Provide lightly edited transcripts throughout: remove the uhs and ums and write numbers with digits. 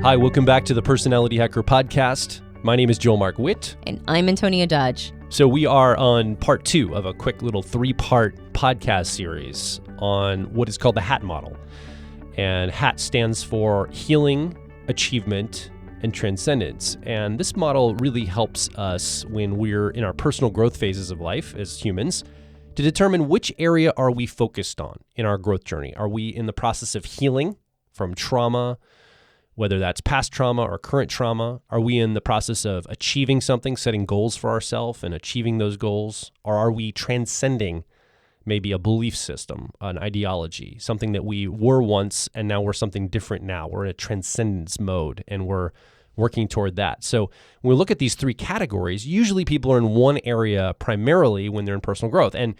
Hi, welcome back to the Personality Hacker Podcast. My name is Joel Mark Witt. And I'm Antonia Dodge. So we are on part 2 of a quick little 3-part podcast series on what is called the HAT model. And HAT stands for Healing, Achievement, and Transcendence. And this model really helps us when we're in our personal growth phases of life as humans to determine which area are we focused on in our growth journey. Are we in the process of healing from trauma, whether that's past trauma or current trauma? Are we in the process of achieving something, setting goals for ourselves and achieving those goals? Or are we transcending maybe a belief system, an ideology, something that we were once and now we're something different now? We're in a transcendence mode and we're working toward that. So when we look at these 3 categories, usually people are in one area primarily when they're in personal growth. And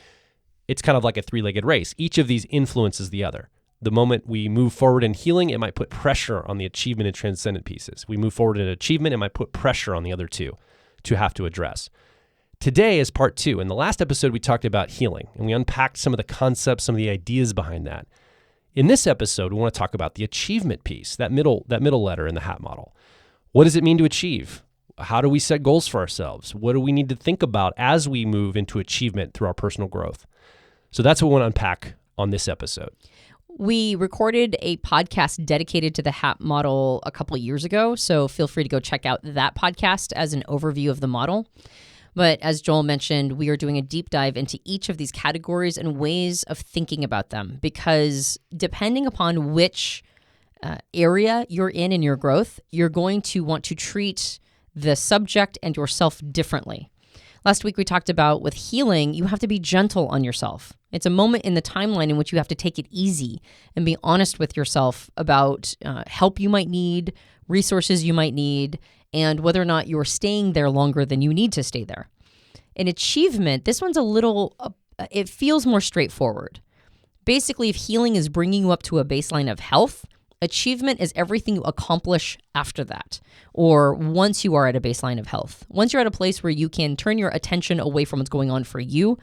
it's kind of like a 3-legged race. Each of these influences the other. The moment we move forward in healing, it might put pressure on the achievement and transcendent pieces. We move forward in achievement, it might put pressure on the other 2 to have to address. Today is part 2. In the last episode, we talked about healing, and we unpacked some of the concepts, some of the ideas behind that. In this episode, we want to talk about the achievement piece, that middle letter in the HAT model. What does it mean to achieve? How do we set goals for ourselves? What do we need to think about as we move into achievement through our personal growth? So that's what we want to unpack on this episode. We recorded a podcast dedicated to the HAT model a couple of years ago, so feel free to go check out that podcast as an overview of the model. But as Joel mentioned, we are doing a deep dive into each of these categories and ways of thinking about them, because depending upon which area you're in your growth, you're going to want to treat the subject and yourself differently. Last week we talked about with healing, you have to be gentle on yourself. It's a moment in the timeline in which you have to take it easy and be honest with yourself about help you might need, resources you might need, and whether or not you're staying there longer than you need to stay there. In achievement, this one's a little, it feels more straightforward. Basically, if healing is bringing you up to a baseline of health, achievement is everything you accomplish after that, or once you are at a baseline of health. Once you're at a place where you can turn your attention away from what's going on for you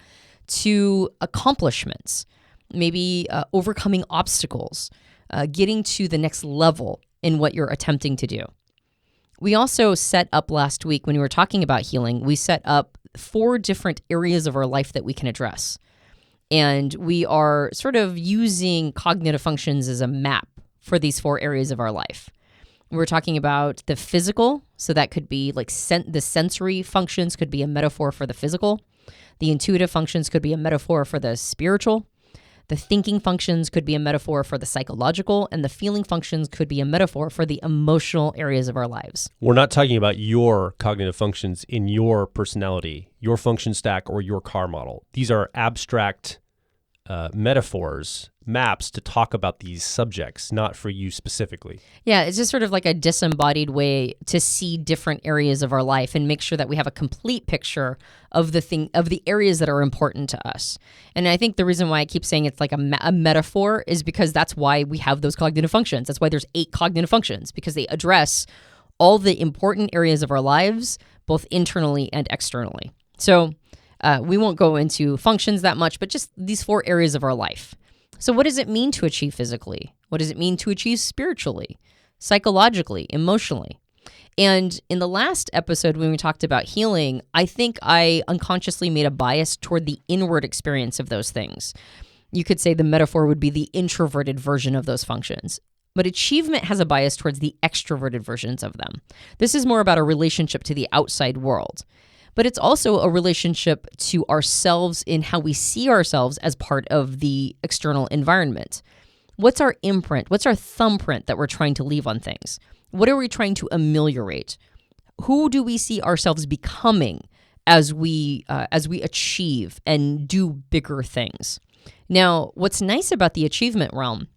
to accomplishments, maybe overcoming obstacles, getting to the next level in what you're attempting to do. We also set up last week, when we were talking about healing, we set up 4 different areas of our life that we can address. And we are sort of using cognitive functions as a map for these 4 areas of our life. We're talking about the physical, so that could be like the sensory functions could be a metaphor for the physical. The intuitive functions could be a metaphor for the spiritual. The thinking functions could be a metaphor for the psychological, and the feeling functions could be a metaphor for the emotional areas of our lives. We're not talking about your cognitive functions in your personality, your function stack, or your car model. These are abstract metaphors, maps to talk about these subjects, not for you specifically. Yeah, it's just sort of like a disembodied way to see different areas of our life and make sure that we have a complete picture of the areas that are important to us. And I think the reason why I keep saying it's like a metaphor is because that's why we have those cognitive functions. That's why there's 8 cognitive functions, because they address all the important areas of our lives, both internally and externally. So we won't go into functions that much, but just these 4 areas of our life. So what does it mean to achieve physically? What does it mean to achieve spiritually, psychologically, emotionally? And in the last episode, when we talked about healing, I think I unconsciously made a bias toward the inward experience of those things. You could say the metaphor would be the introverted version of those functions. But achievement has a bias towards the extroverted versions of them. This is more about a relationship to the outside world. But it's also a relationship to ourselves in how we see ourselves as part of the external environment. What's our imprint? What's our thumbprint that we're trying to leave on things? What are we trying to ameliorate? Who do we see ourselves becoming as we achieve and do bigger things? Now, what's nice about the achievement realm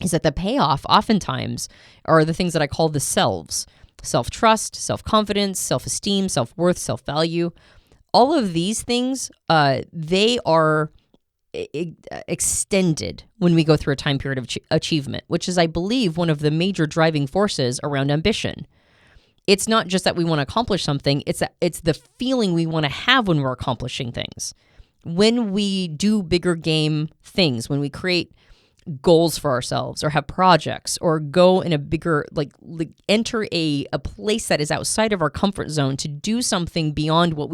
is that the payoff oftentimes are the things that I call the selves. Self-trust, self-confidence, self-esteem, self-worth, self-value. All of these things, they are extended when we go through a time period of achievement, which is, I believe, one of the major driving forces around ambition. It's not just that we want to accomplish something, it's the feeling we want to have when we're accomplishing things. When we do bigger game things, when we create goals for ourselves or have projects or go in a bigger, like enter a place that is outside of our comfort zone to do something beyond what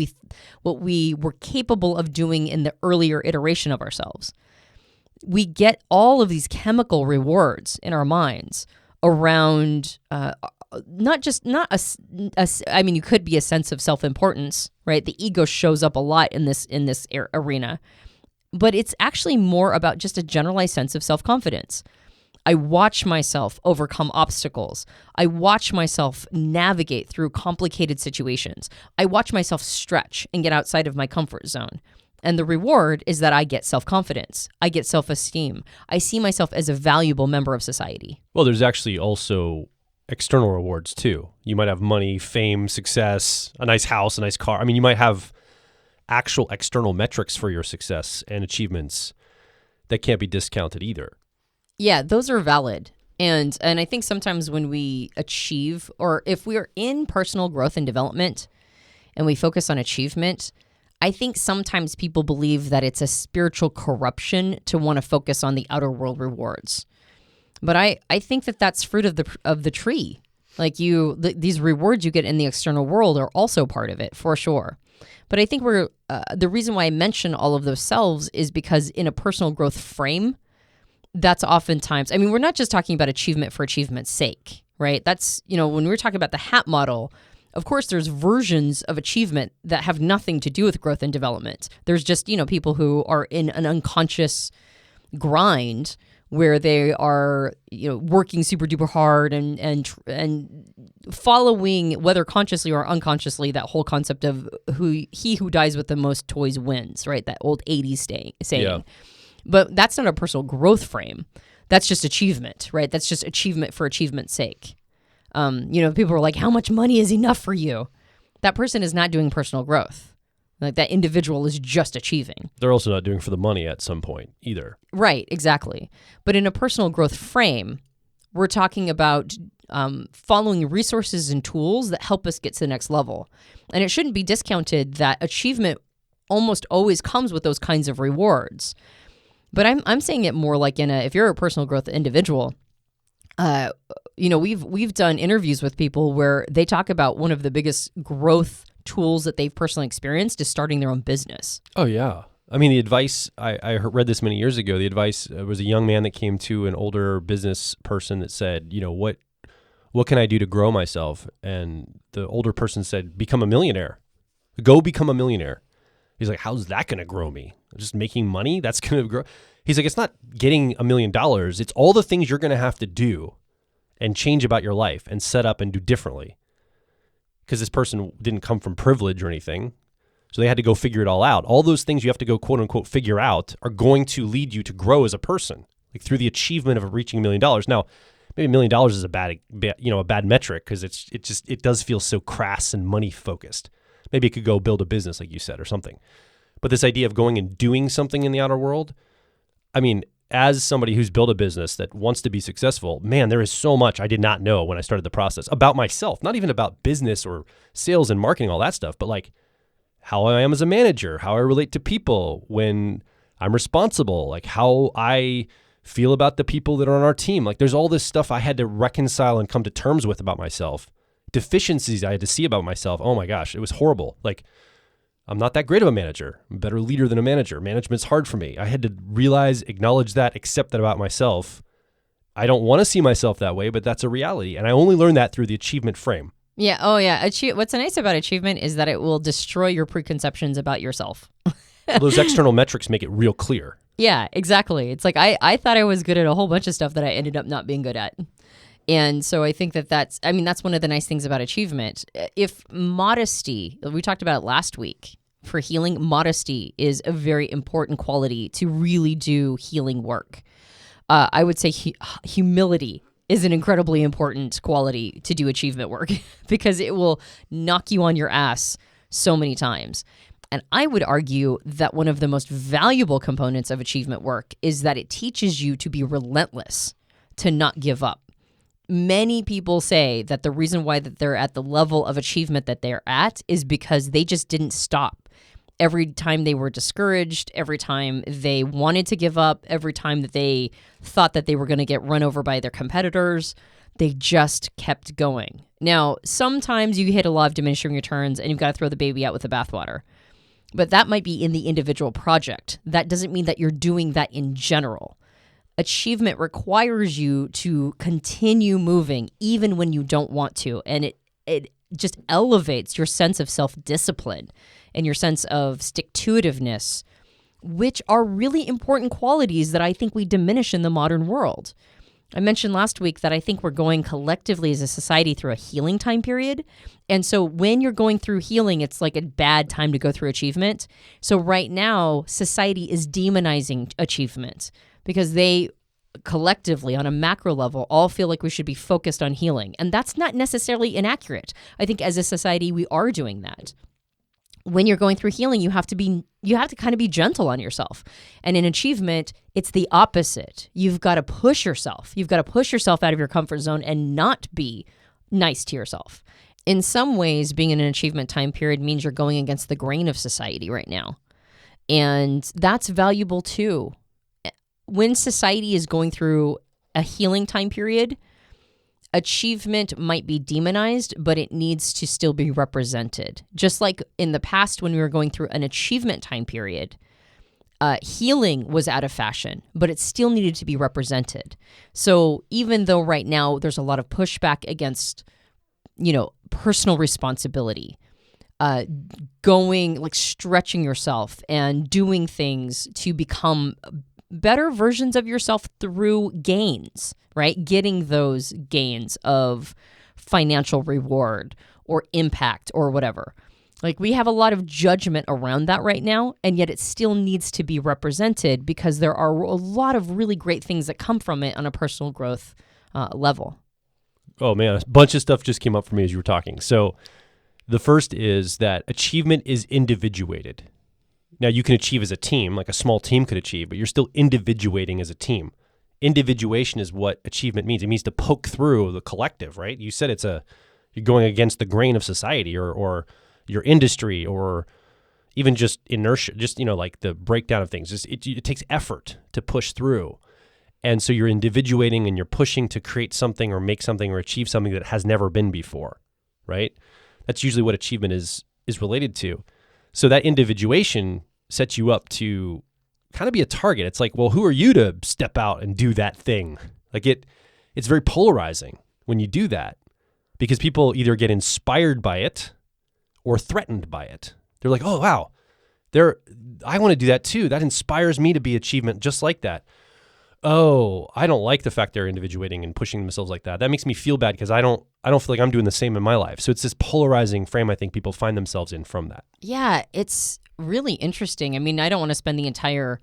we were capable of doing in the earlier iteration of ourselves. We get all of these chemical rewards in our minds around you could be a sense of self-importance, right? The ego shows up a lot in this arena. But it's actually more about just a generalized sense of self-confidence. I watch myself overcome obstacles. I watch myself navigate through complicated situations. I watch myself stretch and get outside of my comfort zone. And the reward is that I get self-confidence. I get self-esteem. I see myself as a valuable member of society. Well, there's actually also external rewards too. You might have money, fame, success, a nice house, a nice car. I mean, you might have actual external metrics for your success and achievements that can't be discounted either. Yeah, those are valid. And I think sometimes when we achieve, or if we are in personal growth and development and we focus on achievement, I think sometimes people believe that it's a spiritual corruption to want to focus on the outer world rewards. But I think that that's fruit of the tree. Like these rewards you get in the external world are also part of it, for sure. But I think the reason why I mention all of those selves is because in a personal growth frame, that's oftentimes, I mean, we're not just talking about achievement for achievement's sake, right? That's, when we're talking about the HAT model, of course, there's versions of achievement that have nothing to do with growth and development. There's just, people who are in an unconscious grind where they are, working super duper hard and following, whether consciously or unconsciously, that whole concept of he who dies with the most toys wins, right? That old 80s saying. Yeah. But that's not a personal growth frame. That's just achievement, right? That's just achievement for achievement's sake. People are like, how much money is enough for you? That person is not doing personal growth. Like that individual is just achieving. They're also not doing for the money at some point either. Right, exactly. But in a personal growth frame, we're talking about following resources and tools that help us get to the next level. And it shouldn't be discounted that achievement almost always comes with those kinds of rewards. But I'm saying it more like if you're a personal growth individual, we've done interviews with people where they talk about one of the biggest growth tools that they've personally experienced is starting their own business. Oh, yeah. I mean, the advice, I read this many years ago. The advice was a young man that came to an older business person that said, what can I do to grow myself? And the older person said, become a millionaire. Go become a millionaire. He's like, how's that going to grow me? Just making money? That's going to grow. He's like, it's not getting $1 million. It's all the things you're going to have to do and change about your life and set up and do differently. Because this person didn't come from privilege or anything. So they had to go figure it all out. All those things you have to go, quote unquote, figure out are going to lead you to grow as a person, like through the achievement of reaching $1 million. Now, maybe $1 million is a bad metric because it does feel so crass and money focused. Maybe it could go build a business, like you said, or something. But this idea of going and doing something in the outer world, I mean, as somebody who's built a business that wants to be successful, man, there is so much I did not know when I started the process about myself, not even about business or sales and marketing, all that stuff, but like how I am as a manager, how I relate to people when I'm responsible, like how I feel about the people that are on our team. Like there's all this stuff I had to reconcile and come to terms with about myself, deficiencies I had to see about myself. Oh my gosh, it was horrible. Like I'm not that great of a manager. I'm a better leader than a manager. Management's hard for me. I had to realize, acknowledge that, accept that about myself. I don't want to see myself that way, but that's a reality. And I only learned that through the achievement frame. Yeah. Oh, yeah. What's nice about achievement is that it will destroy your preconceptions about yourself. Well, those external metrics make it real clear. Yeah, exactly. It's like I thought I was good at a whole bunch of stuff that I ended up not being good at. And so I think that's one of the nice things about achievement. If modesty, we talked about it last week, for healing, modesty is a very important quality to really do healing work. I would say humility is an incredibly important quality to do achievement work because it will knock you on your ass so many times. And I would argue that one of the most valuable components of achievement work is that it teaches you to be relentless, to not give up. Many people say that the reason why that they're at the level of achievement that they're at is because they just didn't stop. every time they were discouraged, every time they wanted to give up, every time that they thought that they were going to get run over by their competitors, they just kept going. Now, sometimes you hit a lot of diminishing returns and you've got to throw the baby out with the bathwater. But that might be in the individual project. That doesn't mean that you're doing that in general. Achievement requires you to continue moving even when you don't want to. And it just elevates your sense of self-discipline and your sense of stick-to-itiveness, which are really important qualities that I think we diminish in the modern world. I mentioned last week that I think we're going collectively as a society through a healing time period. And so when you're going through healing, it's like a bad time to go through achievement. So right now, society is demonizing achievement because they collectively, on a macro level, all feel like we should be focused on healing. And that's not necessarily inaccurate. I think as a society, we are doing that. When you're going through healing, you have to kind of be gentle on yourself. And in achievement, it's the opposite. You've got to push yourself. You've got to push yourself out of your comfort zone and not be nice to yourself. In some ways, being in an achievement time period means you're going against the grain of society right now. And that's valuable too. When society is going through a healing time period, achievement might be demonized, but it needs to still be represented. Just like in the past when we were going through an achievement time period, healing was out of fashion, but it still needed to be represented. So even though right now there's a lot of pushback against, personal responsibility, stretching yourself and doing things to become better versions of yourself through gains, right? Getting those gains of financial reward or impact or whatever. Like we have a lot of judgment around that right now, and yet it still needs to be represented because there are a lot of really great things that come from it on a personal growth level. Oh man, a bunch of stuff just came up for me as you were talking. So the first is that achievement is individuated. Now, you can achieve as a team, like a small team could achieve, but you're still individuating as a team. Individuation is what achievement means. It means to poke through the collective, right? You said you're going against the grain of society or your industry or even just inertia, just, like the breakdown of things. It takes effort to push through. And so you're individuating and you're pushing to create something or make something or achieve something that has never been before, right? That's usually what achievement is related to. So that individuation sets you up to kind of be a target. It's like, well, who are you to step out and do that thing? Like it's very polarizing when you do that because people either get inspired by it or threatened by it. They're like, oh, wow, I want to do that too. That inspires me to be achievement just like that. Oh, I don't like the fact they're individuating and pushing themselves like that. That makes me feel bad because I don't feel like I'm doing the same in my life. So it's this polarizing frame I think people find themselves in from that. Yeah, it's really interesting. I mean, I don't want to spend the entire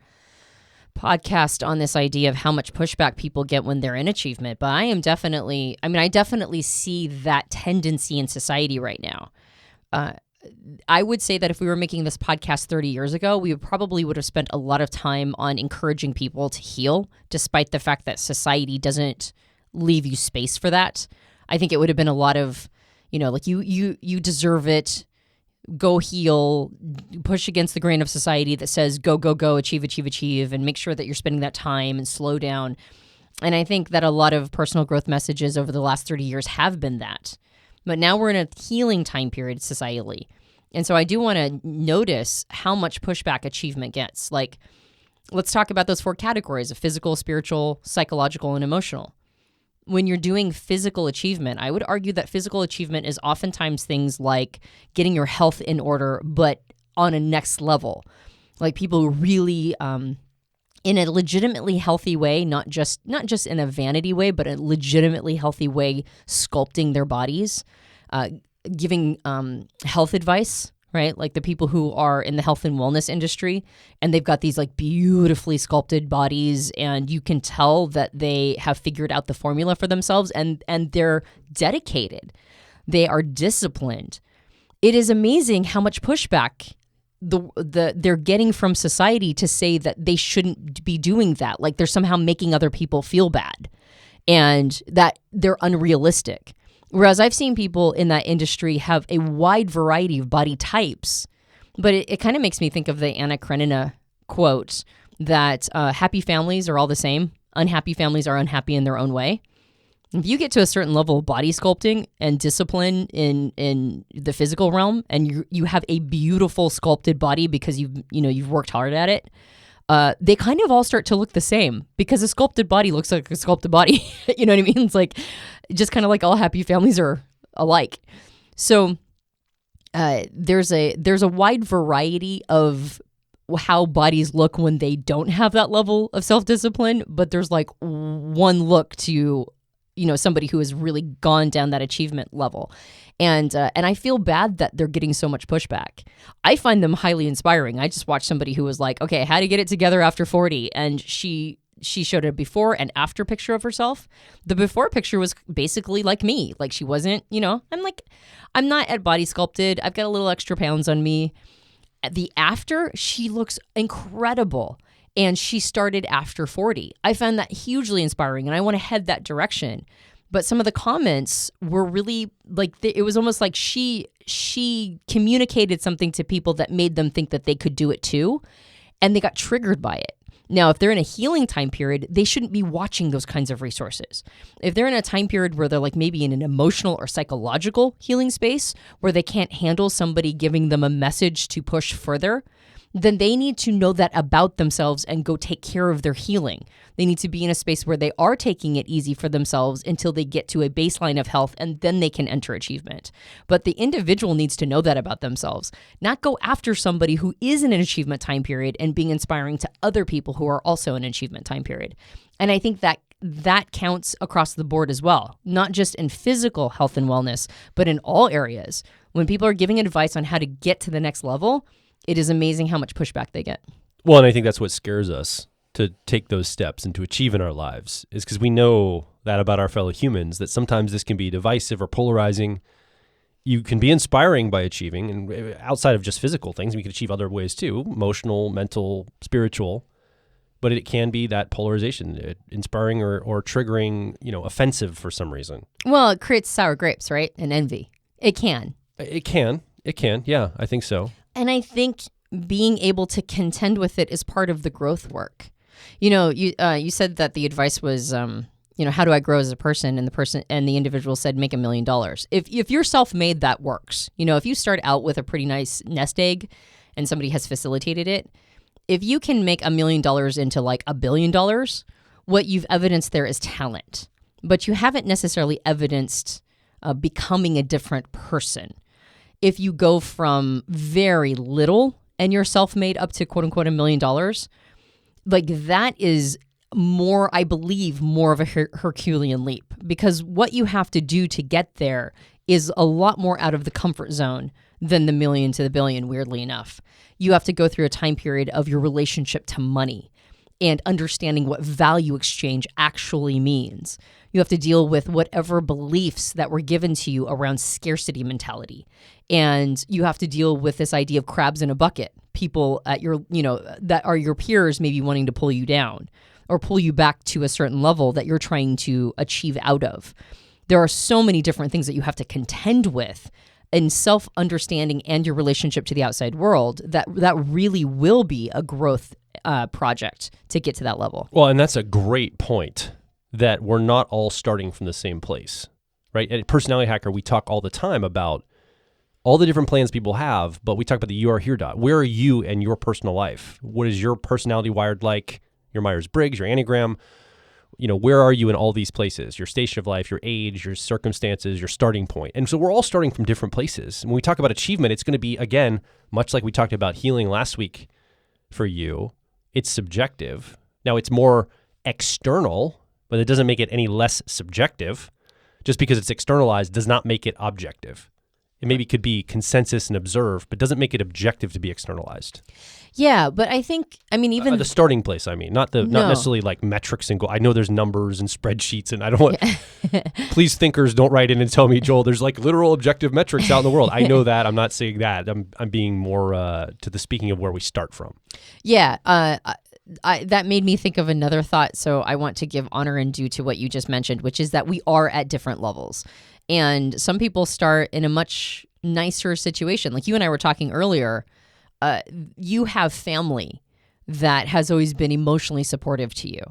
podcast on this idea of how much pushback people get when they're in achievement, but I definitely see that tendency in society right now. I would say that if we were making this podcast 30 years ago, we would have spent a lot of time on encouraging people to heal, despite the fact that society doesn't leave you space for that. I think it would have been a lot of, you deserve it, go heal, push against the grain of society that says go, go, go, achieve, and make sure that you're spending that time and slow down. And I think that a lot of personal growth messages over the last 30 years have been that. But now we're in a healing time period societally. And so I do want to notice how much pushback achievement gets. Like, let's talk about those 4 categories of physical, spiritual, psychological, and emotional. When you're doing physical achievement, I would argue that physical achievement is oftentimes things like getting your health in order, but on a next level. Like people who really, in a legitimately healthy way, not just in a vanity way, but a legitimately healthy way, sculpting their bodies, giving health advice, right? Like the people who are in the health and wellness industry, and they've got these like beautifully sculpted bodies, and you can tell that they have figured out the formula for themselves, and they're dedicated. They are disciplined. It is amazing how much pushback they're getting from society to say that they shouldn't be doing that. Like they're somehow making other people feel bad and that they're unrealistic. Whereas I've seen people in that industry have a wide variety of body types But it kind of makes me think of the Anna Karenina quote that happy families are all the same. Unhappy families are unhappy in their own way. If you get to a certain level of body sculpting and discipline in the physical realm, and you have a beautiful sculpted body because you've worked hard at it, they kind of all start to look the same because a sculpted body looks like a sculpted body. You know what I mean? It's like just kind of like all happy families are alike. So there's a wide variety of how bodies look when they don't have that level of self-discipline, but there's like one look to somebody who has really gone down that achievement level. And I feel bad that they're getting so much pushback. I find them highly inspiring. I just watched somebody who was like, okay, how to get it together after 40. And she showed a before and after picture of herself. The before picture was basically like me. Like she wasn't, I'm not at body sculpted. I've got a little extra pounds on me. At the after, she looks incredible. And she started after 40. I found that hugely inspiring, and I want to head that direction. But some of the comments were really like, it was almost like she communicated something to people that made them think that they could do it too, and they got triggered by it. Now, if they're in a healing time period, they shouldn't be watching those kinds of resources. If they're in a time period where they're like maybe in an emotional or psychological healing space where they can't handle somebody giving them a message to push further, then they need to know that about themselves and go take care of their healing. They need to be in a space where they are taking it easy for themselves until they get to a baseline of health, and then they can enter achievement. But the individual needs to know that about themselves, not go after somebody who is in an achievement time period and being inspiring to other people who are also in an achievement time period. And I think that counts across the board as well, not just in physical health and wellness, but in all areas. When people are giving advice on how to get to the next level, it is amazing how much pushback they get. Well, and I think that's what scares us to take those steps and to achieve in our lives, is because we know that about our fellow humans, that sometimes this can be divisive or polarizing. You can be inspiring by achieving, and outside of just physical things, we can achieve other ways too, emotional, mental, spiritual, but it can be that polarization, inspiring or triggering, offensive for some reason. Well, it creates sour grapes, right? And envy. It can. It can. Yeah, I think so. And I think being able to contend with it is part of the growth work. You said that the advice was, how do I grow as a person? And the individual said, make $1 million. If you're self-made, that works. If you start out with a pretty nice nest egg and somebody has facilitated it, if you can make $1 million into like $1 billion, what you've evidenced there is talent, but you haven't necessarily evidenced becoming a different person. If you go from very little and you're self-made up to quote unquote $1 million, like that is more, I believe, more of a Herculean leap, because what you have to do to get there is a lot more out of the comfort zone than the million to the billion, weirdly enough. You have to go through a time period of your relationship to money and understanding what value exchange actually means. You have to deal with whatever beliefs that were given to you around scarcity mentality. And you have to deal with this idea of crabs in a bucket, people at your, that are your peers maybe wanting to pull you down or pull you back to a certain level that you're trying to achieve out of. There are so many different things that you have to contend with in self-understanding and your relationship to the outside world that really will be a growth project to get to that level. Well, and that's a great point, that we're not all starting from the same place, right? At Personality Hacker, we talk all the time about all the different plans people have, but we talk about the You Are Here dot. Where are you in your personal life? What is your personality wired like? Your Myers-Briggs, your Enneagram? Where are you in all these places? Your station of life, your age, your circumstances, your starting point. And so we're all starting from different places. When we talk about achievement, it's going to be, again, much like we talked about healing last week for you, it's subjective. Now, it's more external, but it doesn't make it any less subjective. Just because it's externalized does not make it objective. It maybe could be consensus and observed, but doesn't make it objective to be externalized. Yeah, but I think, even the starting place, not necessarily like metrics and goals. I know there's numbers and spreadsheets, and I don't want, please thinkers don't write in and tell me, Joel, there's like literal objective metrics out in the world. I know that. I'm not saying that. I'm being more to the speaking of where we start from. Yeah, that made me think of another thought. So I want to give honor and due to what you just mentioned, which is that we are at different levels. And some people start in a much nicer situation. Like you and I were talking earlier, you have family that has always been emotionally supportive to you.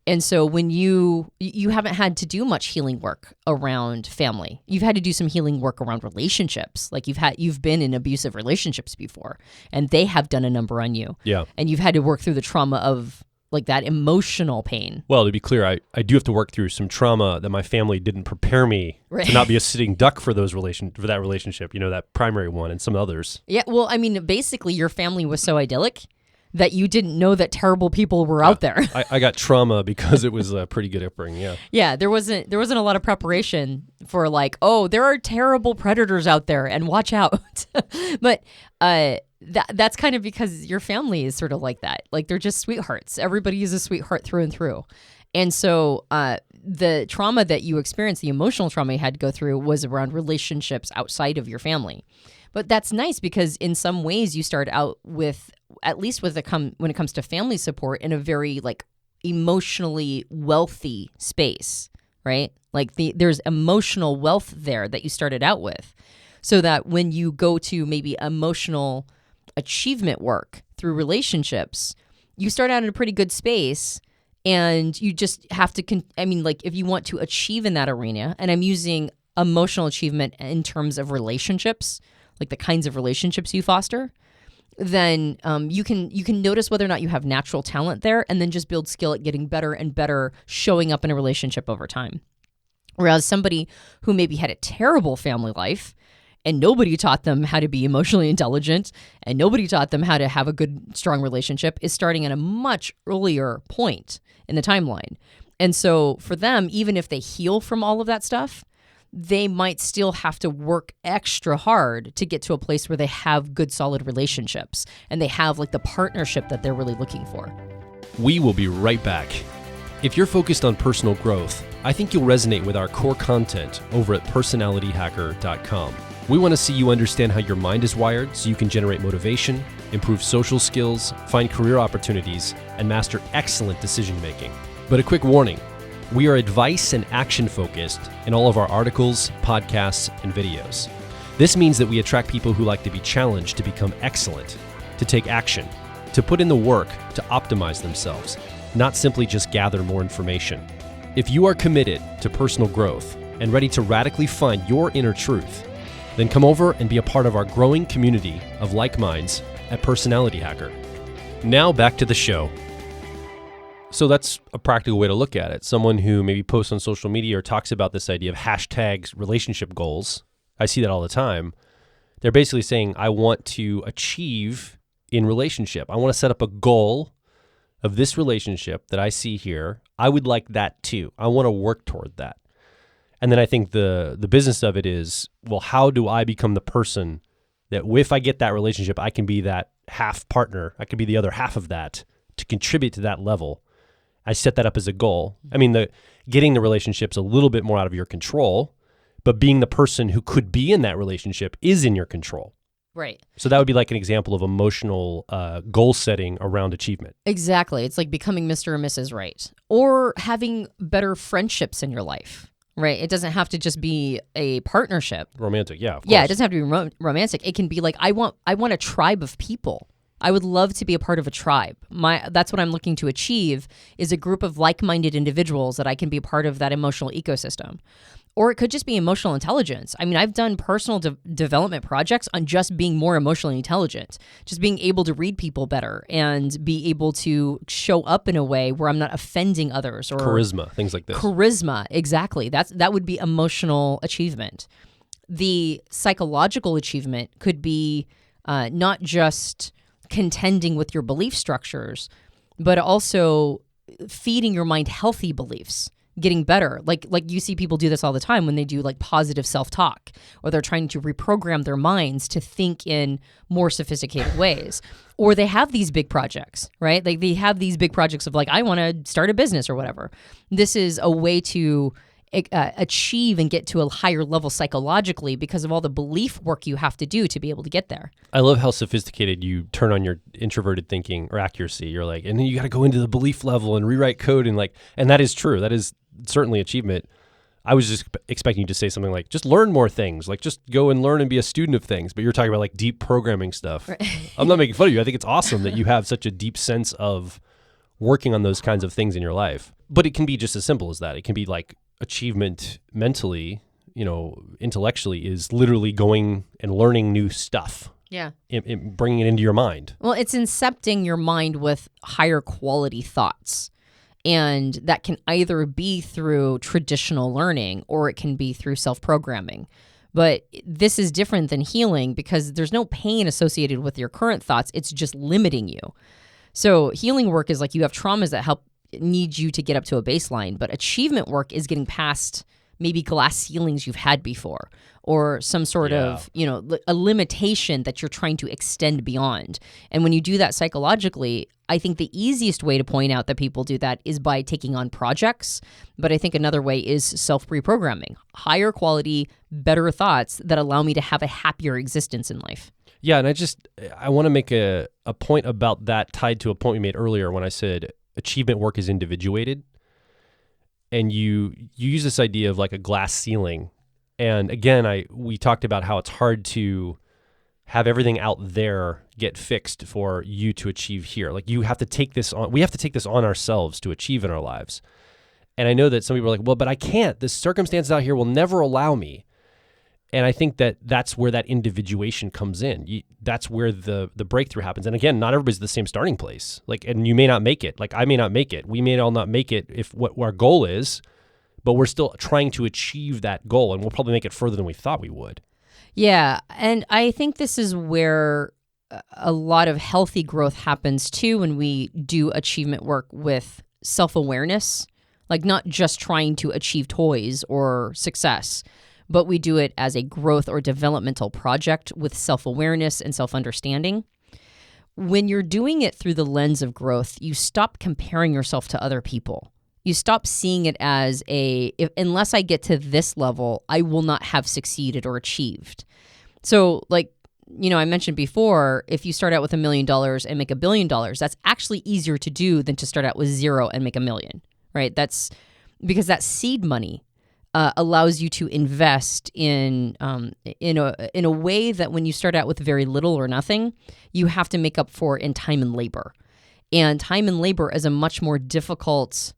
And so when you haven't had to do much healing work around family, you've had to do some healing work around relationships. Like you've been in abusive relationships before, and they have done a number on you. Yeah. And you've had to work through the trauma of like that emotional pain. Well, to be clear, I do have to work through some trauma that my family didn't prepare me to not be a sitting duck for that relationship, that primary one and some others. Yeah. Well, I mean, basically your family was so idyllic that you didn't know that terrible people were out there. I got trauma because it was a pretty good upbringing, yeah. Yeah, there wasn't a lot of preparation for like, oh, there are terrible predators out there and watch out. But that's kind of because your family is sort of like that. Like they're just sweethearts. Everybody is a sweetheart through and through. And so the trauma that you experienced, the emotional trauma you had to go through was around relationships outside of your family. But that's nice because in some ways you start out with, at least when it comes to family support, in a very like emotionally wealthy space, right? Like there's emotional wealth there that you started out with, so that when you go to maybe emotional achievement work through relationships, you start out in a pretty good space, and you just have to, if you want to achieve in that arena, and I'm using emotional achievement in terms of relationships, like the kinds of relationships you foster, then you can notice whether or not you have natural talent there, and then just build skill at getting better and better showing up in a relationship over time. Whereas somebody who maybe had a terrible family life and nobody taught them how to be emotionally intelligent and nobody taught them how to have a good, strong relationship is starting at a much earlier point in the timeline. And so for them, even if they heal from all of that stuff, they might still have to work extra hard to get to a place where they have good, solid relationships and they have like the partnership that they're really looking for. We will be right back. If you're focused on personal growth, I think you'll resonate with our core content over at personalityhacker.com. We want to see you understand how your mind is wired so you can generate motivation, improve social skills, find career opportunities, and master excellent decision making. But a quick warning. We are advice and action focused in all of our articles, podcasts, and videos. This means that we attract people who like to be challenged to become excellent, to take action, to put in the work to optimize themselves, not simply just gather more information. If you are committed to personal growth and ready to radically find your inner truth, then come over and be a part of our growing community of like minds at Personality Hacker. Now back to the show. So that's a practical way to look at it. Someone who maybe posts on social media or talks about this idea of hashtags relationship goals. I see that all the time. They're basically saying, I want to achieve in relationship. I want to set up a goal of this relationship that I see here. I would like that too. I want to work toward that. And then I think the business of it is, well, how do I become the person that if I get that relationship, I can be that half partner. I can be the other half of that to contribute to that level. I set that up as a goal. I mean, getting the relationship's a little bit more out of your control, but being the person who could be in that relationship is in your control. Right. So that would be like an example of emotional goal setting around achievement. Exactly. It's like becoming Mr. or Mrs. Right. Or having better friendships in your life. Right. It doesn't have to just be a partnership. Romantic, yeah. Yeah, it doesn't have to be romantic. It can be like, I want a tribe of people. I would love to be a part of a tribe. That's what I'm looking to achieve, is a group of like-minded individuals that I can be a part of that emotional ecosystem. Or it could just be emotional intelligence. I mean, I've done personal development projects on just being more emotionally intelligent, just being able to read people better and be able to show up in a way where I'm not offending others. Or charisma, things like this. Charisma, exactly. That would be emotional achievement. The psychological achievement could be not just contending with your belief structures, but also feeding your mind healthy beliefs, getting better. Like you see people do this all the time when they do like positive self-talk, or they're trying to reprogram their minds to think in more sophisticated ways. Or they have these big projects, right? Like they have these big projects of like, I want to start a business or whatever. This is a way to achieve and get to a higher level psychologically because of all the belief work you have to do to be able to get there. I love how sophisticated you turn on your introverted thinking or accuracy. You're like, and then you got to go into the belief level and rewrite code and that is true. That is certainly achievement. I was just expecting you to say something like, just learn more things, like just go and learn and be a student of things. But you're talking about like deep programming stuff. Right. I'm not making fun of you. I think it's awesome that you have such a deep sense of working on those kinds of things in your life. But it can be just as simple as that. It can be like achievement mentally, intellectually is literally going and learning new stuff. Yeah. Bringing it into your mind. Well, it's incepting your mind with higher quality thoughts. And that can either be through traditional learning or it can be through self-programming. But this is different than healing because there's no pain associated with your current thoughts. It's just limiting you. So healing work is like you have traumas that need you to get up to a baseline. But achievement work is getting past maybe glass ceilings you've had before or some sort of, a limitation that you're trying to extend beyond. And when you do that psychologically, I think the easiest way to point out that people do that is by taking on projects. But I think another way is self-reprogramming, higher quality, better thoughts that allow me to have a happier existence in life. Yeah, and I want to make a point about that tied to a point we made earlier when I said achievement work is individuated. And you use this idea of like a glass ceiling. And again, we talked about how it's hard to have everything out there get fixed for you to achieve here. Like we have to take this on ourselves to achieve in our lives. And I know that some people are like, well, but I can't. The circumstances out here will never allow me. And I think that's where that individuation comes in. That's where the breakthrough happens. And again, not everybody's the same starting place. And you may not make it. Like I may not make it. We may all not make it if what our goal is, but we're still trying to achieve that goal. And we'll probably make it further than we thought we would. Yeah. And I think this is where a lot of healthy growth happens too when we do achievement work with self-awareness, like not just trying to achieve toys or success, but we do it as a growth or developmental project with self-awareness and self-understanding. When you're doing it through the lens of growth, you stop comparing yourself to other people. You stop seeing it as unless I get to this level, I will not have succeeded or achieved. So I mentioned before, if you start out with $1 million and make $1 billion, that's actually easier to do than to start out with 0 and make $1 million, right? That's because that seed money allows you to invest in a way that when you start out with very little or nothing, you have to make up for in time and labor. And time and labor is a much more difficult,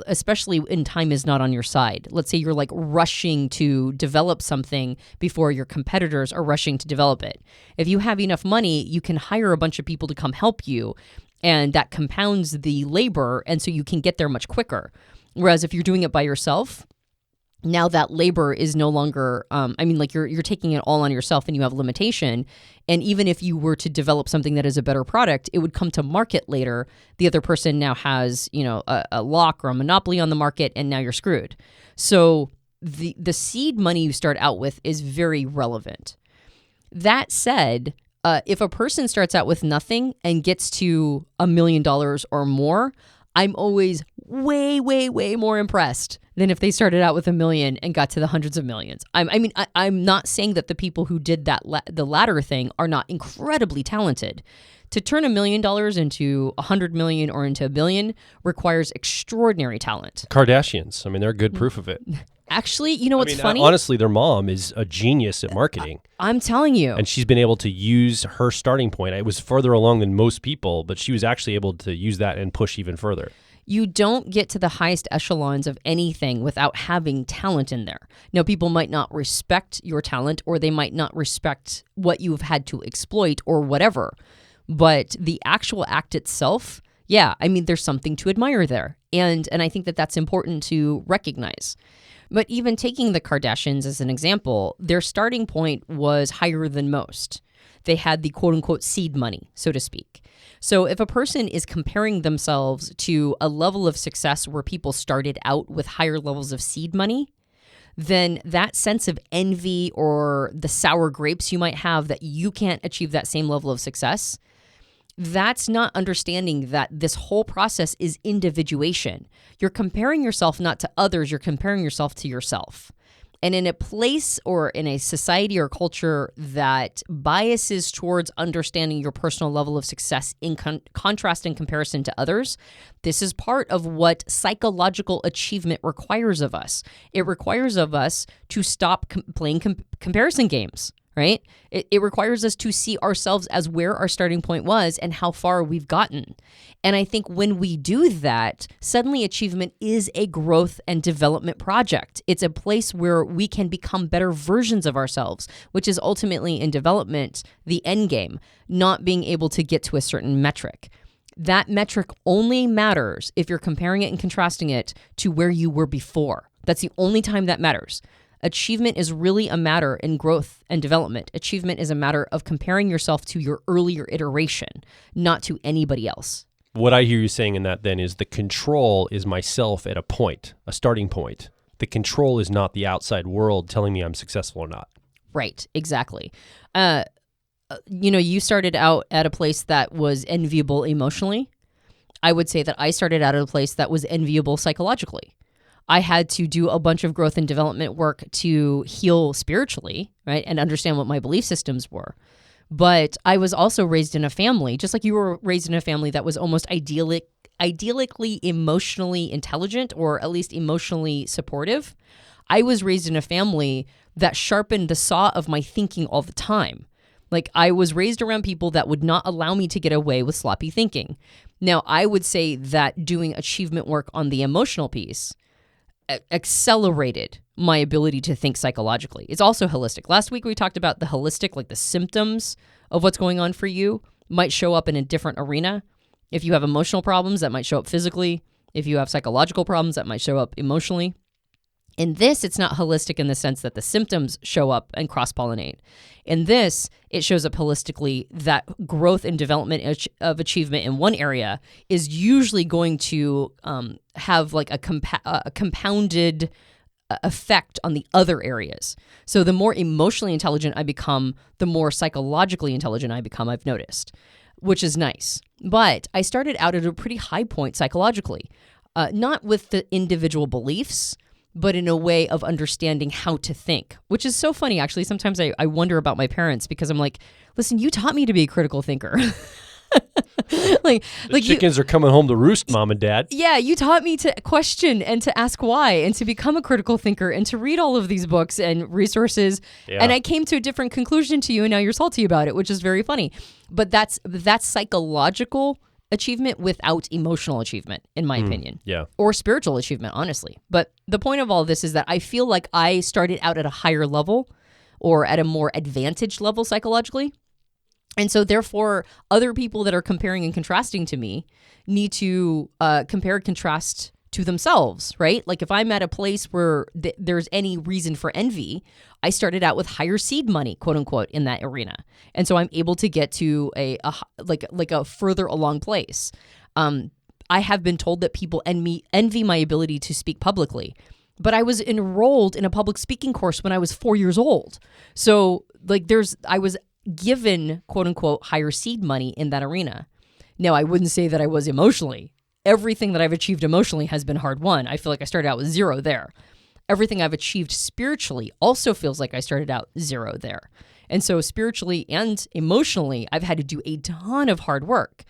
especially when time is not on your side. Let's say you're rushing to develop something before your competitors are rushing to develop it. If you have enough money, you can hire a bunch of people to come help you, and that compounds the labor, and so you can get there much quicker. Whereas if you're doing it by yourself, now that labor is no longer, you're taking it all on yourself and you have limitation. And even if you were to develop something that is a better product, it would come to market later. The other person now has, a lock or a monopoly on the market, and now you're screwed. So the seed money you start out with is very relevant. That said, if a person starts out with nothing and gets to $1 million or more, I'm always way, way, way more impressed than if they started out with $1 million and got to the hundreds of millions. I'm not saying that the people who did that the latter thing are not incredibly talented. To turn $1 million into 100 million or into $1 billion requires extraordinary talent. Kardashians, they're good proof of it. Actually, what's funny? Honestly, their mom is a genius at marketing. I'm telling you. And she's been able to use her starting point. It was further along than most people, but she was actually able to use that and push even further. You don't get to the highest echelons of anything without having talent in there. Now, people might not respect your talent, or they might not respect what you've had to exploit or whatever. But the actual act itself, there's something to admire there. And I think that that's important to recognize. But even taking the Kardashians as an example, their starting point was higher than most. They had the quote-unquote seed money, so to speak. So if a person is comparing themselves to a level of success where people started out with higher levels of seed money, then that sense of envy or the sour grapes you might have that you can't achieve that same level of success, that's not understanding that this whole process is individuation. You're comparing yourself not to others, you're comparing yourself to yourself. And in a place or in a society or culture that biases towards understanding your personal level of success in contrast and comparison to others, this is part of what psychological achievement requires of us. It requires of us to stop playing comparison games, right? It requires us to see ourselves as where our starting point was and how far we've gotten. And I think when we do that, suddenly achievement is a growth and development project. It's a place where we can become better versions of ourselves, which is ultimately in development the end game, not being able to get to a certain metric. That metric only matters if you're comparing it and contrasting it to where you were before. That's the only time that matters. Achievement is really a matter in growth and development. Achievement is a matter of comparing yourself to your earlier iteration, not to anybody else. What I hear you saying in that then is the control is myself at a point, a starting point. The control is not the outside world telling me I'm successful or not. Right, exactly. You started out at a place that was enviable emotionally. I would say that I started out at a place that was enviable psychologically. I had to do a bunch of growth and development work to heal spiritually, right, and understand what my belief systems were. But I was also raised in a family, just like you were raised in a family that was almost idyllically emotionally intelligent, or at least emotionally supportive. I was raised in a family that sharpened the saw of my thinking all the time. Like, I was raised around people that would not allow me to get away with sloppy thinking. Now, I would say that doing achievement work on the emotional piece accelerated my ability to think psychologically. It's also holistic. Last week we talked about the holistic, like the symptoms of what's going on for you might show up in a different arena. If you have emotional problems, that might show up physically. If you have psychological problems, that might show up emotionally. In this, it's not holistic in the sense that the symptoms show up and cross-pollinate. In this, it shows up holistically that growth and development of achievement in one area is usually going to have like a compounded effect on the other areas. So the more emotionally intelligent I become, the more psychologically intelligent I become, I've noticed, which is nice. But I started out at a pretty high point psychologically, not with the individual beliefs, but in a way of understanding how to think, which is so funny. Actually, sometimes I wonder about my parents because I'm like, listen, you taught me to be a critical thinker. like chickens are coming home to roost, Mom and Dad. Yeah, you taught me to question and to ask why and to become a critical thinker and to read all of these books and resources. Yeah. And I came to a different conclusion to you, and now you're salty about it, which is very funny. But that's psychological achievement without emotional achievement, in my opinion. Yeah. Or spiritual achievement, honestly. But the point of all this is that I feel like I started out at a higher level or at a more advantaged level psychologically. And so therefore, other people that are comparing and contrasting to me need to compare and contrast to themselves, right? Like if I'm at a place where there's any reason for envy, I started out with higher seed money, quote unquote, in that arena. And so I'm able to get to a further along place. I have been told that people envy my ability to speak publicly, but I was enrolled in a public speaking course when I was 4 years old. So I was given, quote unquote, higher seed money in that arena. Now, I wouldn't say that I was emotionally. Everything that I've achieved emotionally has been hard won. I feel like I started out with 0 there. Everything I've achieved spiritually also feels like I started out 0 there. And so spiritually and emotionally, I've had to do a ton of hard work.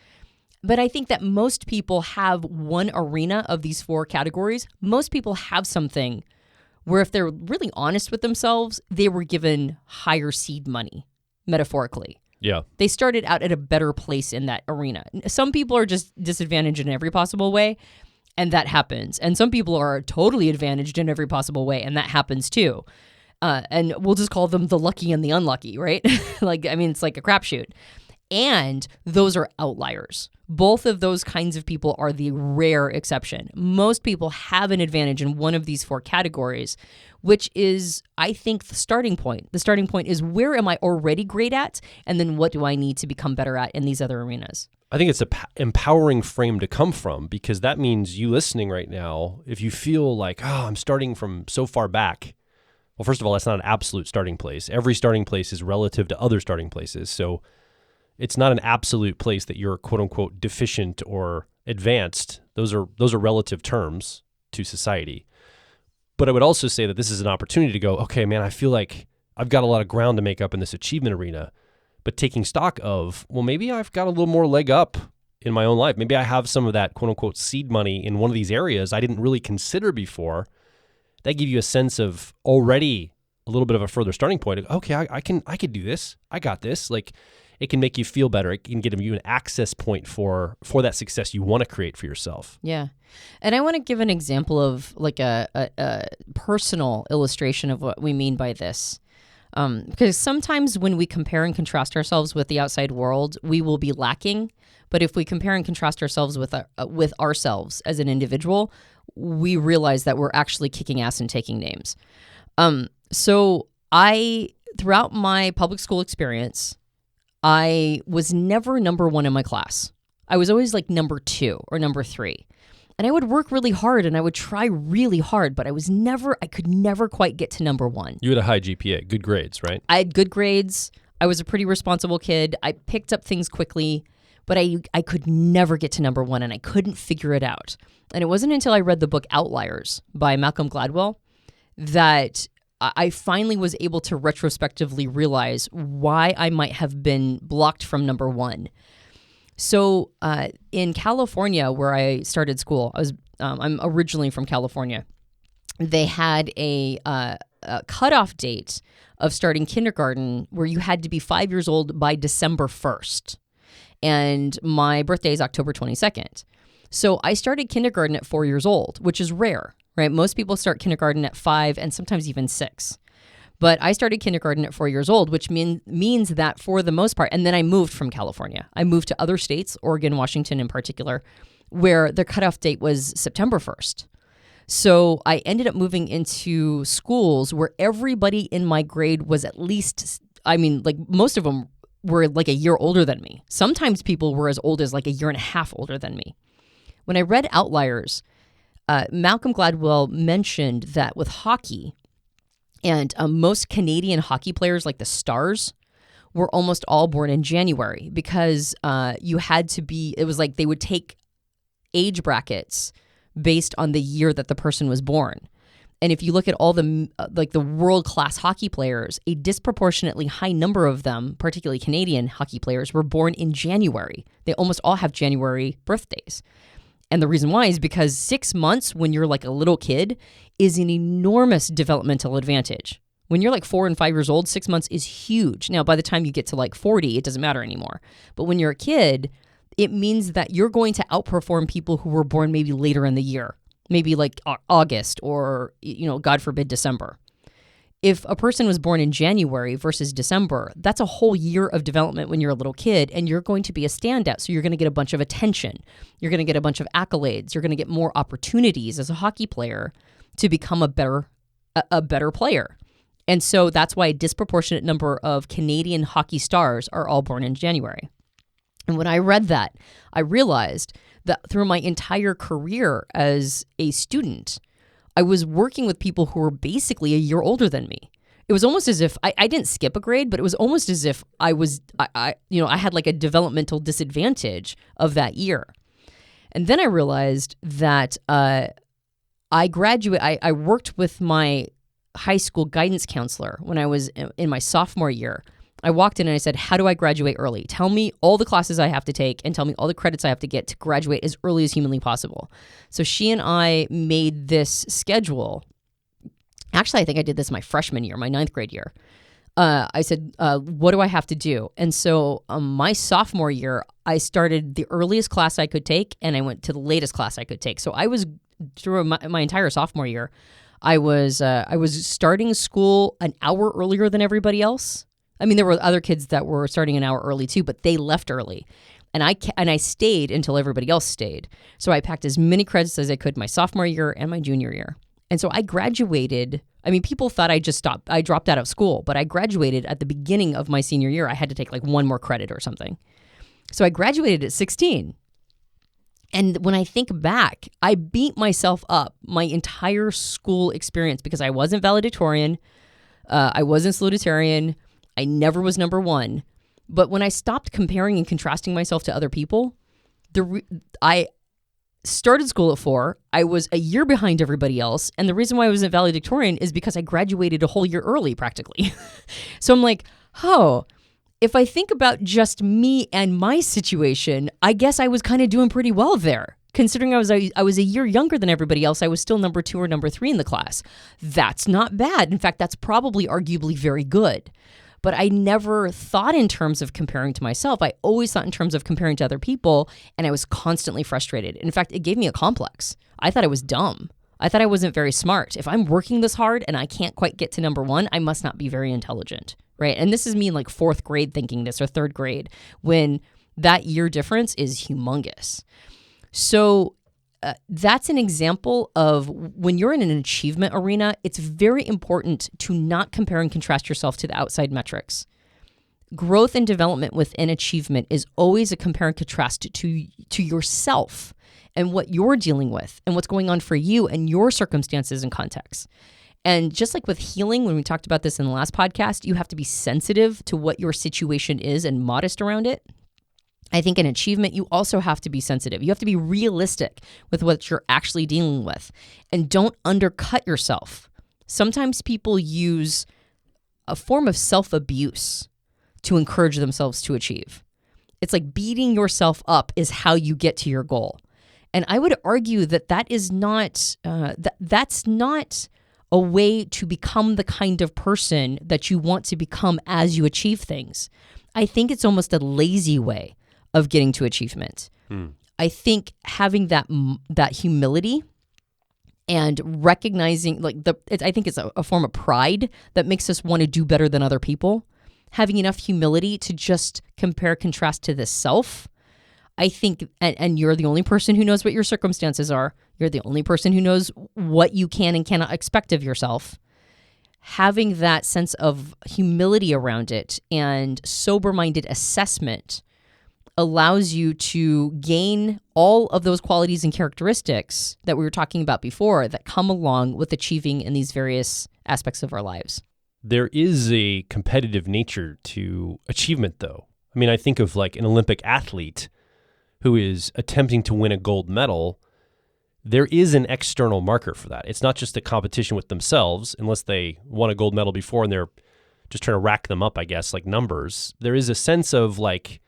But I think that most people have one arena of these 4 categories. Most people have something where if they're really honest with themselves, they were given higher seed money, metaphorically. Yeah. They started out at a better place in that arena. Some people are just disadvantaged in every possible way, and that happens. And some people are totally advantaged in every possible way, and that happens too. And we'll just call them the lucky and the unlucky, right? It's like a crapshoot. And those are outliers. Both of those kinds of people are the rare exception. Most people have an advantage in one of these 4 categories, which is, I think, the starting point. The starting point is, where am I already great at? And then what do I need to become better at in these other arenas? I think it's an empowering frame to come from, because that means you listening right now, if you feel like, I'm starting from so far back. Well, first of all, that's not an absolute starting place. Every starting place is relative to other starting places. So it's not an absolute place that you're quote unquote deficient or advanced. Those are relative terms to society. But I would also say that this is an opportunity to go, okay, man, I feel like I've got a lot of ground to make up in this achievement arena, but taking stock of, well, maybe I've got a little more leg up in my own life. Maybe I have some of that quote unquote seed money in one of these areas I didn't really consider before. That give you a sense of already a little bit of a further starting point. Okay, I can do this. I got this. Like, it can make you feel better. It can give you an access point for that success you want to create for yourself. Yeah. And I want to give an example of like a personal illustration of what we mean by this. Because sometimes when we compare and contrast ourselves with the outside world, we will be lacking. But if we compare and contrast ourselves with ourselves as an individual, we realize that we're actually kicking ass and taking names. So throughout my public school experience, I was never number one in my class. I was always like number 2 or number 3. And I would work really hard and I would try really hard, but I could never quite get to number 1. You had a high GPA, good grades, right? I had good grades. I was a pretty responsible kid. I picked up things quickly, but I could never get to number 1 and I couldn't figure it out. And it wasn't until I read the book Outliers by Malcolm Gladwell that I finally was able to retrospectively realize why I might have been blocked from number 1. So in California, where I started school, I'm originally from California. They had a cutoff date of starting kindergarten where you had to be 5 years old by December 1st. And my birthday is October 22nd. So I started kindergarten at 4 years old, which is rare, right? Most people start kindergarten at 5 and sometimes even 6. But I started kindergarten at 4 years old, which means that for the most part, and then I moved from California. I moved to other states, Oregon, Washington in particular, where the cutoff date was September 1st. So I ended up moving into schools where everybody in my grade was at least, like most of them were like a year older than me. Sometimes people were as old as like a year and a half older than me. When I read Outliers, Malcolm Gladwell mentioned that with hockey, and most Canadian hockey players, like the Stars, were almost all born in January because you had to be, it was like they would take age brackets based on the year that the person was born. And if you look at all the world-class hockey players, a disproportionately high number of them, particularly Canadian hockey players, were born in January. They almost all have January birthdays. And the reason why is because 6 months when you're like a little kid is an enormous developmental advantage. When you're like 4 and 5 years old, 6 months is huge. Now, by the time you get to like 40, it doesn't matter anymore. But when you're a kid, it means that you're going to outperform people who were born maybe later in the year, maybe like August or, God forbid, December. If a person was born in January versus December, that's a whole year of development when you're a little kid, and you're going to be a standout. So you're going to get a bunch of attention. You're going to get a bunch of accolades. You're going to get more opportunities as a hockey player to become a better player. And so that's why a disproportionate number of Canadian hockey stars are all born in January. And when I read that, I realized that through my entire career as a student, I was working with people who were basically a year older than me. It was almost as if I didn't skip a grade, but it was almost as if I had like a developmental disadvantage of that year. And then I realized that I worked with my high school guidance counselor when I was in my sophomore year. I walked in and I said, how do I graduate early? Tell me all the classes I have to take and tell me all the credits I have to get to graduate as early as humanly possible. So she and I made this schedule. Actually, I think I did this my freshman year, my 9th grade year. I said, what do I have to do? And so my sophomore year, I started the earliest class I could take and I went to the latest class I could take. So I was, through my entire sophomore year, I was starting school an hour earlier than everybody else. I mean, there were other kids that were starting an hour early too, but they left early. And I stayed until everybody else stayed. So I packed as many credits as I could my sophomore year and my junior year. And so I graduated. I mean, people thought I dropped out of school, but I graduated at the beginning of my senior year. I had to take like one more credit or something. So I graduated at 16. And when I think back, I beat myself up my entire school experience because I wasn't valedictorian. I wasn't salutatorian. I never was number 1. But when I stopped comparing and contrasting myself to other people, started school at 4. I was a year behind everybody else. And the reason why I was at valedictorian is because I graduated a whole year early practically. So I'm like, oh, if I think about just me and my situation, I guess I was kind of doing pretty well there. Considering I was a year younger than everybody else, I was still number 2 or number 3 in the class. That's not bad. In fact, that's probably arguably very good. But I never thought in terms of comparing to myself. I always thought in terms of comparing to other people, and I was constantly frustrated. In fact, it gave me a complex. I thought I was dumb. I thought I wasn't very smart. If I'm working this hard and I can't quite get to number 1, I must not be very intelligent, right? And this is me in like 4th grade thinking this, or 3rd grade, when that year difference is humongous. So that's an example of when you're in an achievement arena, it's very important to not compare and contrast yourself to the outside metrics. Growth and development within achievement is always a compare and contrast to yourself and what you're dealing with and what's going on for you and your circumstances and contexts. And just like with healing, when we talked about this in the last podcast, you have to be sensitive to what your situation is and modest around it. I think in achievement, you also have to be sensitive. You have to be realistic with what you're actually dealing with, and don't undercut yourself. Sometimes people use a form of self-abuse to encourage themselves to achieve. It's like beating yourself up is how you get to your goal. And I would argue that that is not, that's not a way to become the kind of person that you want to become as you achieve things. I think it's almost a lazy way of getting to achievement. I think having that humility and recognizing, I think it's a form of pride that makes us want to do better than other people. Having enough humility to just compare, contrast to the self. I think, and you're the only person who knows what your circumstances are. You're the only person who knows what you can and cannot expect of yourself. Having that sense of humility around it and sober-minded assessment allows you to gain all of those qualities and characteristics that we were talking about before that come along with achieving in these various aspects of our lives. There is a competitive nature to achievement, though. I mean, I think of like an Olympic athlete who is attempting to win a gold medal. There is an external marker for that. It's not just a competition with themselves, unless they won a gold medal before and they're just trying to rack them up, I guess, like numbers. There is a sense of like,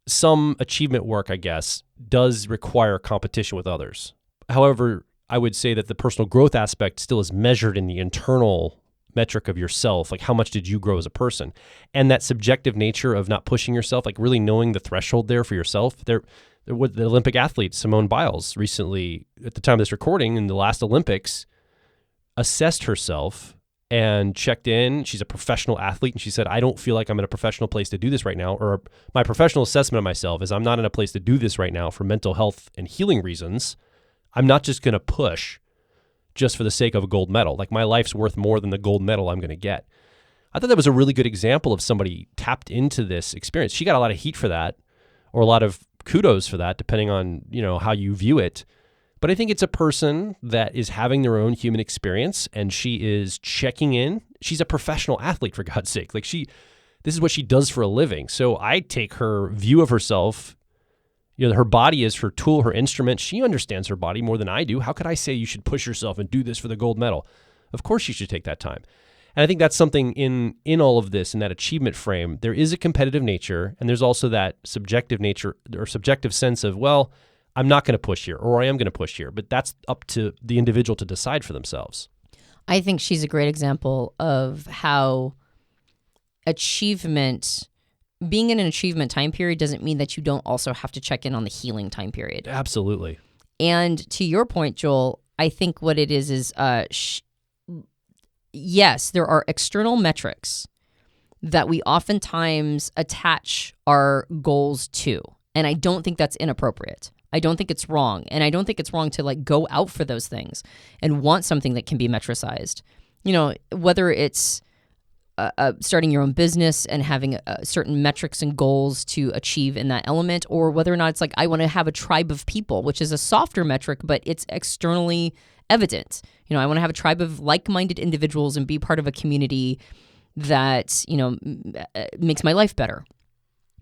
some achievement work, I guess, does require competition with others. However, I would say that the personal growth aspect still is measured in the internal metric of yourself, like how much did you grow as a person? And that subjective nature of not pushing yourself, like really knowing the threshold there for yourself. The Olympic athlete, Simone Biles, recently, at the time of this recording, in the last Olympics, assessed herself and checked in. She's a professional athlete, and she said, I don't feel like I'm in a professional place to do this right now, or my professional assessment of myself is I'm not in a place to do this right now for mental health and healing reasons. I'm not just going to push just for the sake of a gold medal. Like, my life's worth more than the gold medal I'm going to get. I thought that was a really good example of somebody tapped into this experience. She got a lot of heat for that, or a lot of kudos for that, depending on, how you view it. But I think it's a person that is having their own human experience, and she is checking in. She's a professional athlete, for God's sake. Like, this is what she does for a living. So I take her view of herself. Her body is her tool, her instrument. She understands her body more than I do. How could I say you should push yourself and do this for the gold medal? Of course you should take that time. And I think that's something in all of this, in that achievement frame. There is a competitive nature, and there's also that subjective nature or subjective sense of, well, I'm not going to push here, or I am going to push here. But that's up to the individual to decide for themselves. I think she's a great example of how achievement, being in an achievement time period doesn't mean that you don't also have to check in on the healing time period. Absolutely. And to your point, Joel, I think what it is yes, there are external metrics that we oftentimes attach our goals to. And I don't think that's inappropriate. I don't think it's wrong. And I don't think it's wrong to go out for those things and want something that can be metricized. Whether it's starting your own business and having certain metrics and goals to achieve in that element, or whether or not it's like, I want to have a tribe of people, which is a softer metric, but it's externally evident. I want to have a tribe of like-minded individuals and be part of a community that, makes my life better.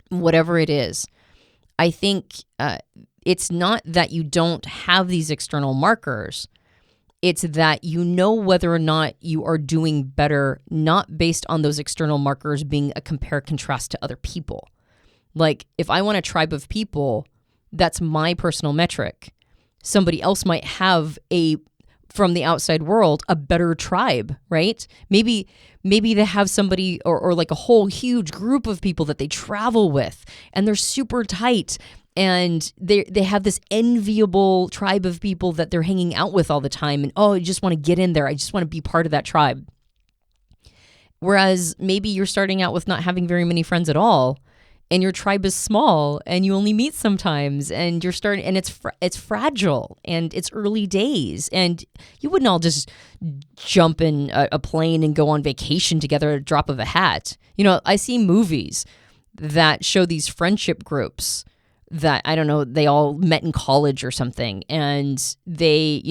Whatever it is. I think it's not that you don't have these external markers. It's that you know whether or not you are doing better, not based on those external markers being a compare-contrast to other people. Like, if I want a tribe of people, that's my personal metric. Somebody else might have from the outside world, a better tribe, right? Maybe they have somebody or like a whole huge group of people that they travel with, and they're super tight, and they have this enviable tribe of people that they're hanging out with all the time, and I just want to get in there. I just want to be part of that tribe. Whereas maybe you're starting out with not having very many friends at all, and your tribe is small, and you only meet sometimes, and you're starting, and it's fragile, and it's early days, and you wouldn't all just jump in a plane and go on vacation together at a drop of a hat. I see movies that show these friendship groups that, I don't know, they all met in college or something, and they,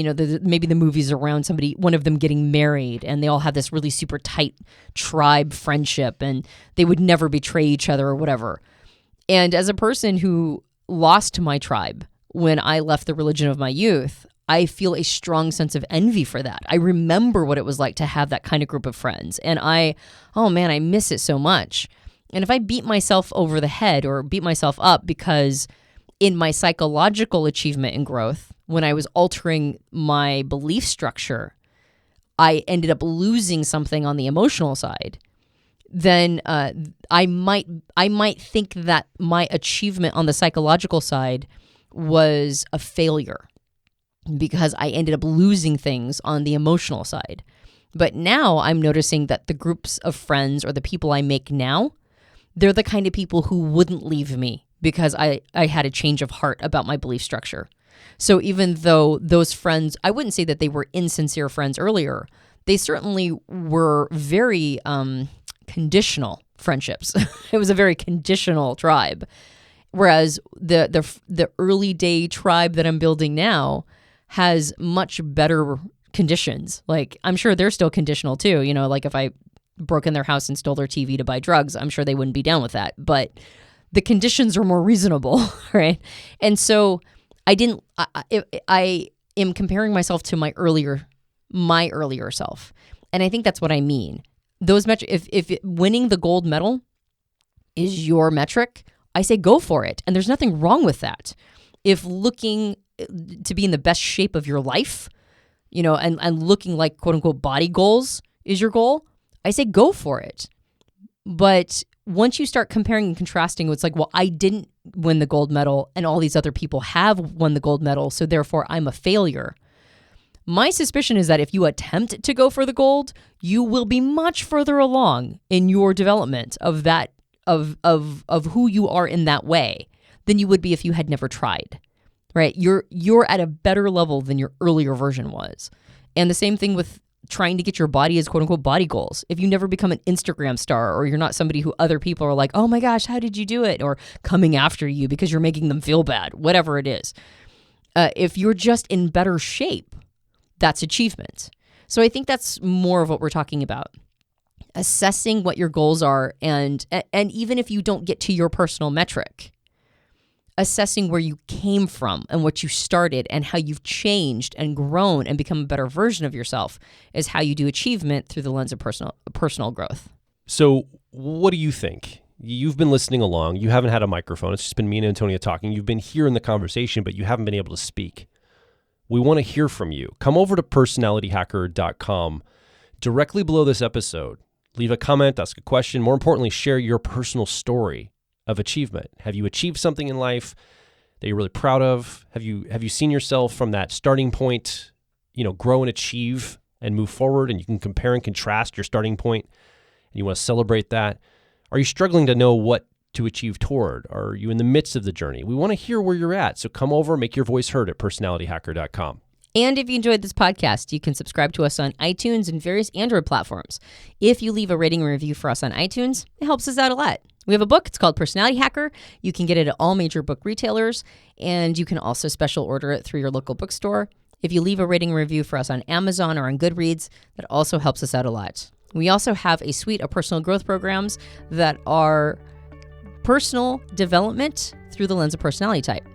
maybe the movie's around one of them getting married, and they all have this really super tight tribe friendship, and they would never betray each other or whatever. And as a person who lost my tribe when I left the religion of my youth, I feel a strong sense of envy for that. I remember what it was like to have that kind of group of friends, and I miss it so much. And if I beat myself over the head or beat myself up because in my psychological achievement and growth, when I was altering my belief structure, I ended up losing something on the emotional side, then I might think that my achievement on the psychological side was a failure because I ended up losing things on the emotional side. But now I'm noticing that the groups of friends or the people I make now, they're the kind of people who wouldn't leave me because I had a change of heart about my belief structure. So even though those friends, I wouldn't say that they were insincere friends earlier, they certainly were very conditional friendships. It was a very conditional tribe. Whereas the early day tribe that I'm building now has much better conditions. Like, I'm sure they're still conditional too. Like if I broke in their house and stole their TV to buy drugs, I'm sure they wouldn't be down with that. But the conditions are more reasonable, right? And so I am comparing myself to my earlier self. And I think that's what I mean. Those if winning the gold medal is your metric, I say go for it. And there's nothing wrong with that. If looking to be in the best shape of your life, and looking like quote unquote body goals is your goal, I say go for it. But once you start comparing and contrasting, it's like, well, I didn't win the gold medal and all these other people have won the gold medal, so therefore I'm a failure. My suspicion is that if you attempt to go for the gold, you will be much further along in your development of that of who you are in that way than you would be if you had never tried. Right? You're at a better level than your earlier version was. And the same thing with trying to get your body as quote unquote body goals. If you never become an Instagram star, or you're not somebody who other people are like, oh my gosh, how did you do it? Or coming after you because you're making them feel bad, whatever it is. If you're just in better shape, that's achievement. So I think that's more of what we're talking about. Assessing what your goals are, and even if you don't get to your personal metric, assessing where you came from and what you started and how you've changed and grown and become a better version of yourself is how you do achievement through the lens of personal growth. So what do you think? You've been listening along. You haven't had a microphone. It's just been me and Antonia talking. You've been here in the conversation, but you haven't been able to speak. We want to hear from you. Come over to personalityhacker.com. Directly below this episode, leave a comment, ask a question. More importantly, share your personal story of achievement. Have you achieved something in life that you're really proud of? Have you seen yourself from that starting point, grow and achieve and move forward, and you can compare and contrast your starting point, and you want to celebrate that? Are you struggling to know what to achieve toward? Are you in the midst of the journey? We want to hear where you're at. So come over, make your voice heard at personalityhacker.com. And if you enjoyed this podcast, you can subscribe to us on iTunes and various Android platforms. If you leave a rating and review for us on iTunes, it helps us out a lot. We have a book. It's called Personality Hacker. You can get it at all major book retailers, and you can also special order it through your local bookstore. If you leave a rating and review for us on Amazon or on Goodreads, that also helps us out a lot. We also have a suite of personal growth programs that are personal development through the lens of personality type.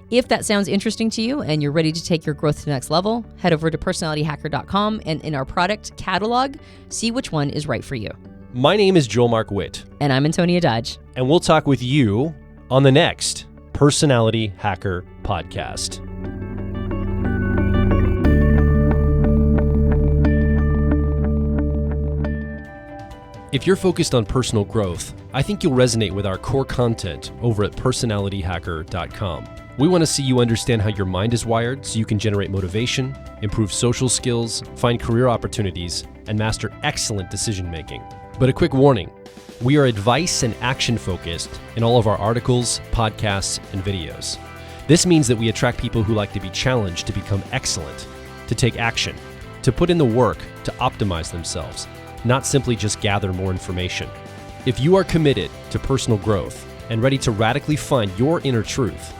If that sounds interesting to you and you're ready to take your growth to the next level, head over to personalityhacker.com and in our product catalog, see which one is right for you. My name is Joel Mark Witt. And I'm Antonia Dodge. And we'll talk with you on the next Personality Hacker podcast. If you're focused on personal growth, I think you'll resonate with our core content over at personalityhacker.com. We want to see you understand how your mind is wired so you can generate motivation, improve social skills, find career opportunities, and master excellent decision making. But a quick warning, we are advice and action focused in all of our articles, podcasts, and videos. This means that we attract people who like to be challenged to become excellent, to take action, to put in the work to optimize themselves, not simply just gather more information. If you are committed to personal growth and ready to radically find your inner truth,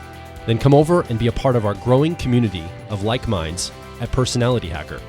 then come over and be a part of our growing community of like minds at Personality Hacker.